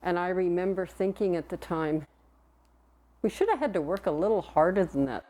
And I remember thinking at the time, we should have had to work a little harder than that.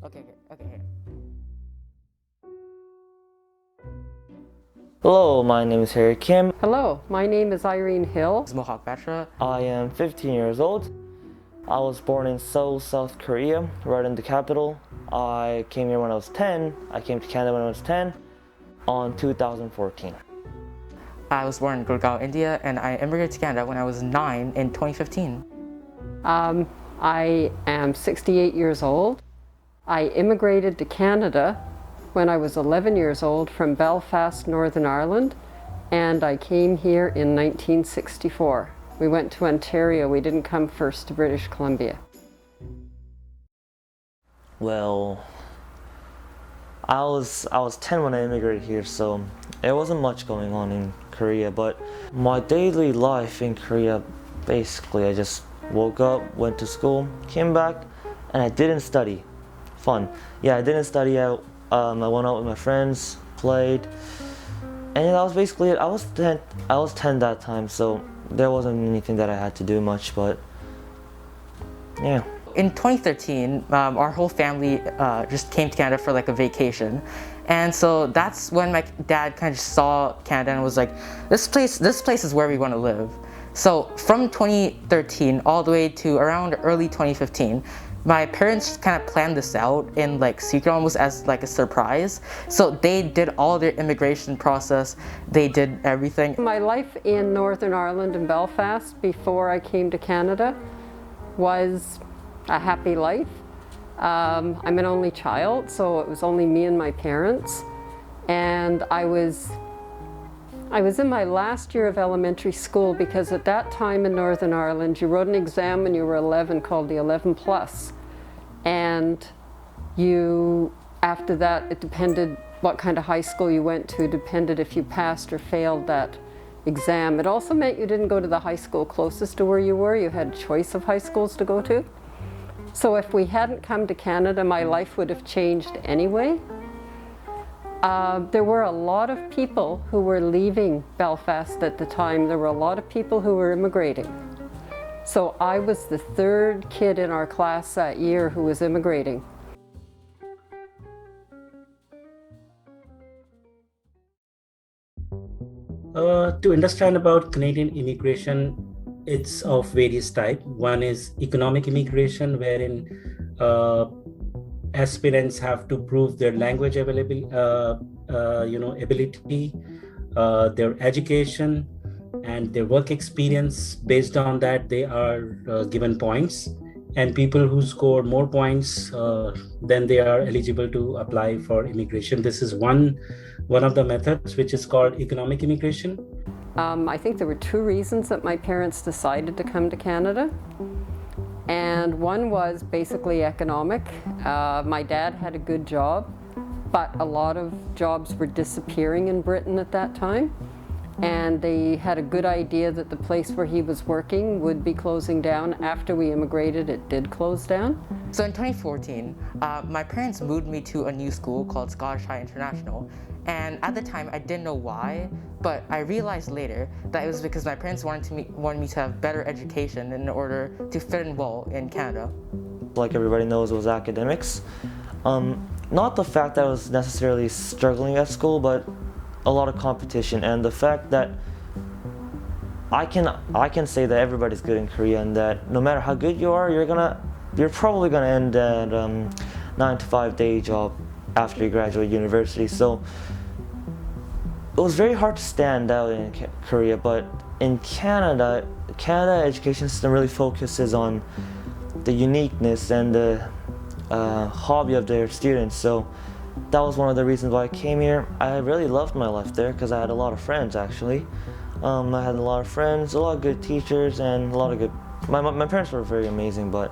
Okay, okay. Hello, my name is Harry Kim. Hello, my name is Irene Hill. It's Mohawk Batra. I am 15 years old. I was born in Seoul, South Korea, right in the capital. I came here when I was 10. I came to Canada when I was 10 on 2014. I was born in Gurgaon, India, and I immigrated to Canada when I was 9 in 2015. I am 68 years old. I immigrated to Canada when I was 11 years old from Belfast, Northern Ireland, and I came here in 1964. We went to Ontario. We didn't come first to British Columbia. Well, I was 10 when I immigrated here, so there wasn't much going on in Korea, but my daily life in Korea, basically I just woke up, went to school, came back, and I didn't study. Fun. Yeah, I didn't study. I went out with my friends, played, and that was basically it. I was 10 that time, so there wasn't anything that I had to do much, but yeah. In 2013, our whole family just came to Canada for like a vacation. And so that's when my dad kind of saw Canada and was like, this place is where we want to live. So from 2013 all the way to around early 2015, my parents kind of planned this out in like secret, almost as like a surprise. So they did all their immigration process, they did everything. My life in Northern Ireland and Belfast before I came to Canada was a happy life. I'm an only child, so it was only me and my parents. And I was in my last year of elementary school because at that time in Northern Ireland, you wrote an exam when you were 11 called the 11 plus. And after that, it depended what kind of high school you went to, depended if you passed or failed that exam. It also meant you didn't go to the high school closest to where you were. You had a choice of high schools to go to. So if we hadn't come to Canada, my life would have changed anyway. There were a lot of people who were leaving Belfast at the time. There were a lot of people who were immigrating. So I was the third kid in our class that year who was immigrating. To understand about Canadian immigration, it's of various types. One is economic immigration, wherein aspirants have to prove their language ability, their education, and their work experience. Based on that, they are given points. And people who score more points, then they are eligible to apply for immigration. This is one of the methods, which is called economic immigration. I think there were two reasons that my parents decided to come to Canada. And one was basically economic. My dad had a good job, but a lot of jobs were disappearing in Britain at that time. And they had a good idea that the place where he was working would be closing down. After we immigrated, it did close down. So in 2014, my parents moved me to a new school called Scottish High International. And at the time, I didn't know why, but I realized later that it was because my parents wanted me to have better education in order to fit in well in Canada. Like everybody knows, it was academics. Not the fact that I was necessarily struggling at school, but a lot of competition, and the fact that I can say that everybody's good in Korea, and that no matter how good you are, you're probably gonna end at 9-to-5 day job after you graduate university. So it was very hard to stand out in Korea, but in Canada education system really focuses on the uniqueness and the hobby of their students. So that was one of the reasons why I came here. I really loved my life there because I had a lot of friends actually. I had a lot of friends, a lot of good teachers, and a lot of good. My parents were very amazing, but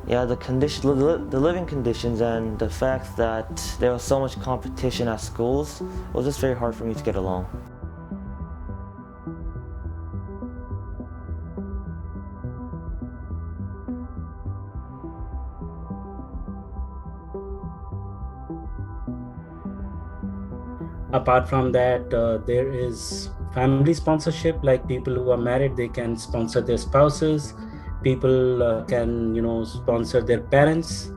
yeah, the living conditions, and the fact that there was so much competition at schools, it was just very hard for me to get along. Apart from that, there is family sponsorship, like people who are married, they can sponsor their spouses. People can, sponsor their parents.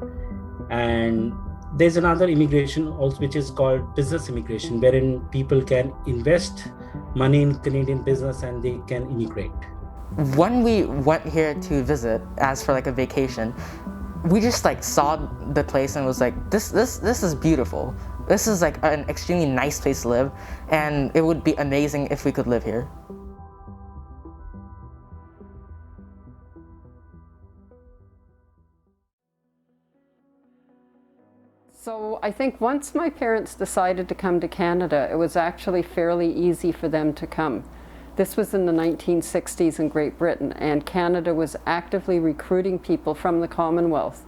And there's another immigration also, which is called business immigration, wherein people can invest money in Canadian business and they can immigrate. When we went here to visit, as for like a vacation, we just like saw the place and was like, this is beautiful. This is like an extremely nice place to live, and it would be amazing if we could live here. So I think once my parents decided to come to Canada, it was actually fairly easy for them to come. This was in the 1960s in Great Britain, and Canada was actively recruiting people from the Commonwealth,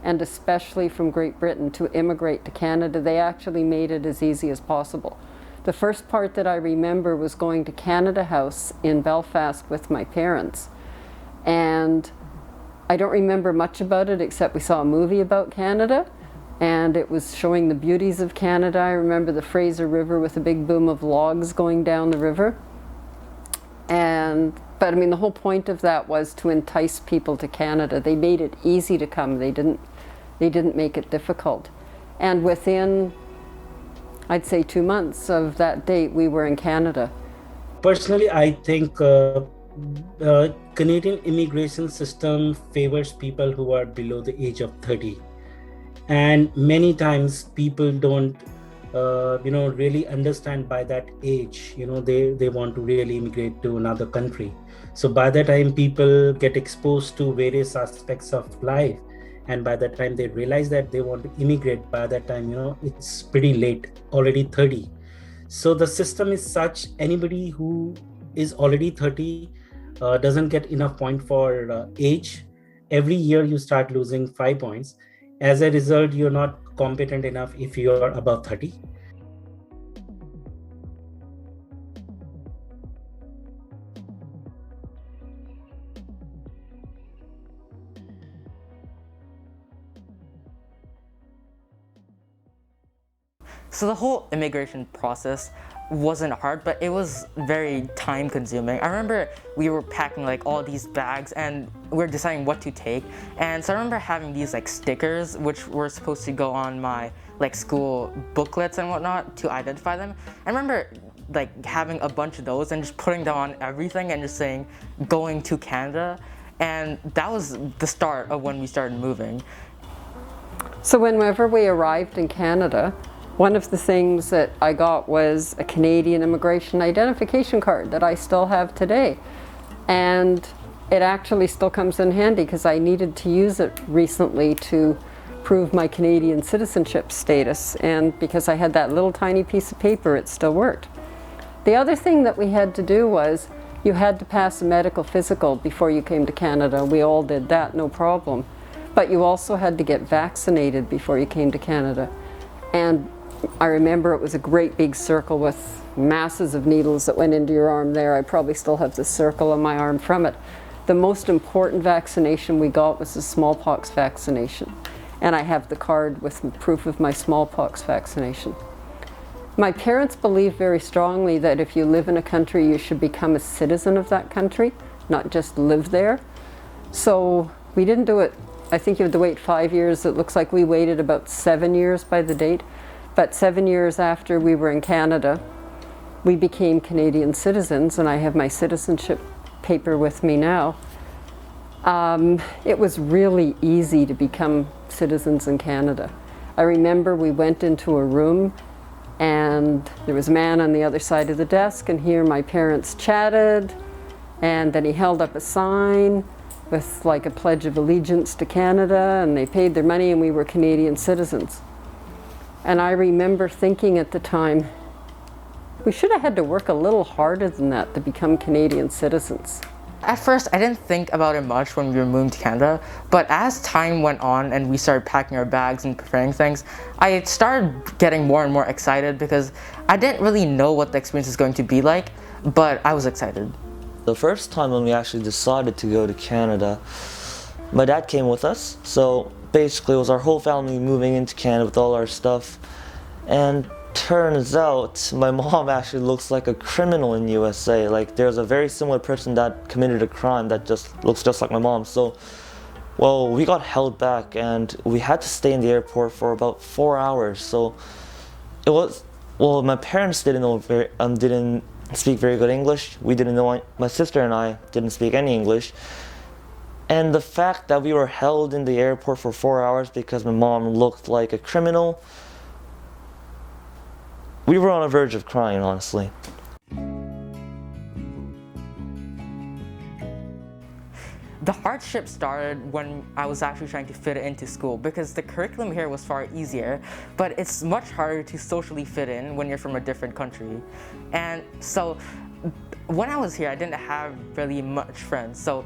and especially from Great Britain, to immigrate to Canada. They actually made it as easy as possible. The first part that I remember was going to Canada House in Belfast with my parents. And I don't remember much about it except we saw a movie about Canada, and it was showing the beauties of Canada. I remember the Fraser River with a big boom of logs going down the river. But I mean, the whole point of that was to entice people to Canada. They made it easy to come. They didn't make it difficult. And within, I'd say 2 months of that date, we were in Canada. Personally, I think Canadian immigration system favors people who are below the age of 30. And many times people don't really understand by that age, they want to really immigrate to another country. So by the time people get exposed to various aspects of life, and by the time they realize that they want to immigrate, by that time, it's pretty late, already 30. So the system is such, anybody who is already 30 doesn't get enough point for age. Every year you start losing 5 points. As a result, you're not competent enough if you are above 30. So the whole immigration process wasn't hard, but it was very time consuming. I remember we were packing like all these bags and we were deciding what to take. And so I remember having these like stickers which were supposed to go on my like school booklets and whatnot to identify them. I remember like having a bunch of those and just putting them on everything and just saying going to Canada. And that was the start of when we started moving. So whenever we arrived in Canada, one of the things that I got was a Canadian immigration identification card that I still have today. And it actually still comes in handy because I needed to use it recently to prove my Canadian citizenship status. And because I had that little tiny piece of paper, it still worked. The other thing that we had to do was you had to pass a medical physical before you came to Canada. We all did that, no problem. But you also had to get vaccinated before you came to Canada. And I remember it was a great big circle with masses of needles that went into your arm there. I probably still have the circle on my arm from it. The most important vaccination we got was the smallpox vaccination. And I have the card with proof of my smallpox vaccination. My parents believe very strongly that if you live in a country, you should become a citizen of that country, not just live there. So we didn't do it. I think you had to wait 5 years. It looks like we waited about 7 years by the date. But 7 years after we were in Canada, we became Canadian citizens, and I have my citizenship paper with me now. It was really easy to become citizens in Canada. I remember we went into a room and there was a man on the other side of the desk, and here my parents chatted, and then he held up a sign with like a pledge of allegiance to Canada, and they paid their money and we were Canadian citizens. And I remember thinking at the time, we should have had to work a little harder than that to become Canadian citizens. At first, I didn't think about it much when we were moving to Canada, but as time went on and we started packing our bags and preparing things, I started getting more and more excited because I didn't really know what the experience is going to be like, but I was excited. The first time when we actually decided to go to Canada, my dad came with us. So basically it was our whole family moving into Canada with all our stuff. And turns out my mom actually looks like a criminal in USA. Like there's a very similar person that committed a crime that just looks just like my mom. So, well, we got held back and we had to stay in the airport for about 4 hours. So it was, well, my parents didn't speak very good English. We didn't know, my sister and I didn't speak any English. And the fact that we were held in the airport for 4 hours because my mom looked like a criminal, we were on the verge of crying, honestly. The hardship started when I was actually trying to fit into school because the curriculum here was far easier, but it's much harder to socially fit in when you're from a different country. And so when I was here, I didn't have really much friends. So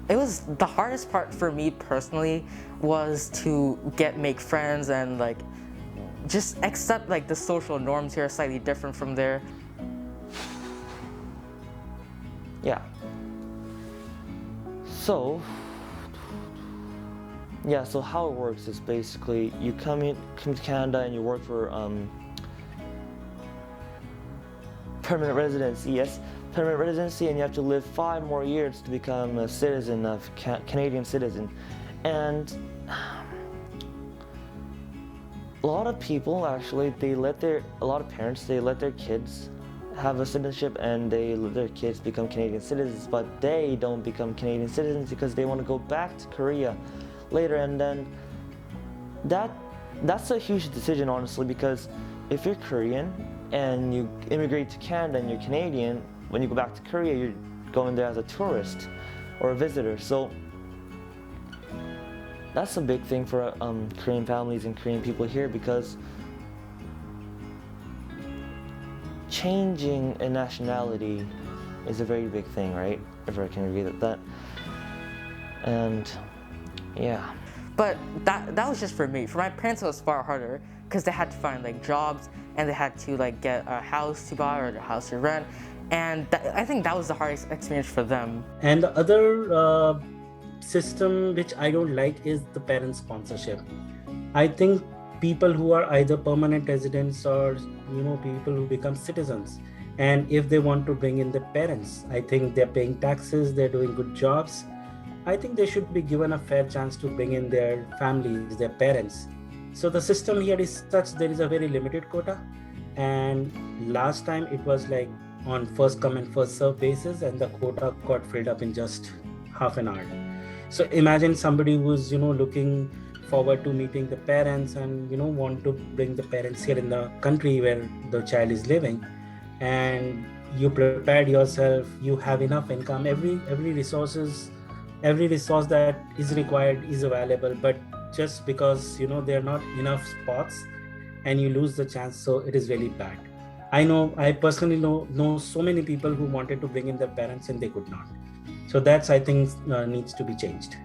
it was the hardest part for me personally was to make friends and like just accept like the social norms here are slightly different from there. Yeah. So how it works is basically you come to Canada and you work for permanent residency. Yes, permanent residency, and you have to live 5 more years to become a citizen of Canadian citizen. And a lot of people actually, a lot of parents, they let their kids have a citizenship and they let their kids become Canadian citizens, but they don't become Canadian citizens because they want to go back to Korea later. And then that's a huge decision, honestly, because if you're Korean and you immigrate to Canada and you're Canadian, when you go back to Korea, you're going there as a tourist or a visitor. So that's a big thing for Korean families and Korean people here, because changing a nationality is a very big thing, right? If I can agree with that. And yeah. But that was just for me. For my parents, it was far harder because they had to find like jobs and they had to like get a house to buy or a house to rent. And I think that was the hardest experience for them. And the other system which I don't like is the parent sponsorship. I think people who are either permanent residents or people who become citizens, and if they want to bring in the parents, I think they're paying taxes, they're doing good jobs, I think they should be given a fair chance to bring in their families, their parents. So the system here is such, there is a very limited quota, and last time it was like on first come and first serve basis, and the quota got filled up in just half an hour. So imagine somebody who's looking forward to meeting the parents and want to bring the parents here in the country where the child is living, and you prepared yourself, you have enough income, every resource that is required is available, but just because there are not enough spots and you lose the chance, so it is really bad. I personally know so many people who wanted to bring in their parents and they could not. So that's, I think, needs to be changed.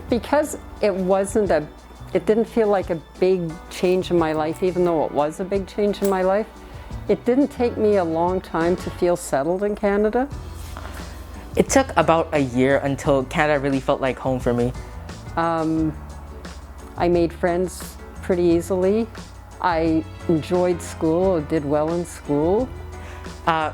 Because it didn't feel like a big change in my life, even though it was a big change in my life. It didn't take me a long time to feel settled in Canada. It took about a year until Canada really felt like home for me. I made friends pretty easily. I enjoyed school, did well in school.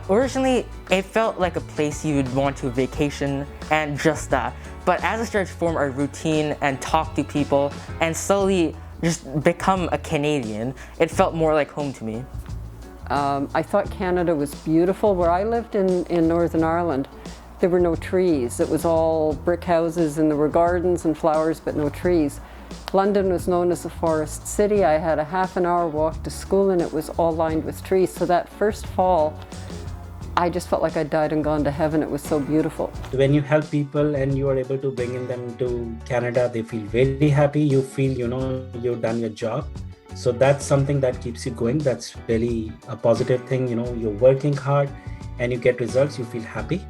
Originally, it felt like a place you'd want to vacation and just that. But as I started to form a routine and talk to people and slowly just become a Canadian, it felt more like home to me. I thought Canada was beautiful. Where I lived in Northern Ireland, there were no trees. It was all brick houses and there were gardens and flowers, but no trees. London was known as a forest city. I had a half an hour walk to school and it was all lined with trees. So that first fall, I just felt like I'd died and gone to heaven. It was so beautiful. When you help people and you are able to bring in them to Canada, they feel very happy. You feel, you've done your job. So that's something that keeps you going. That's really a positive thing. You're working hard and you get results, you feel happy.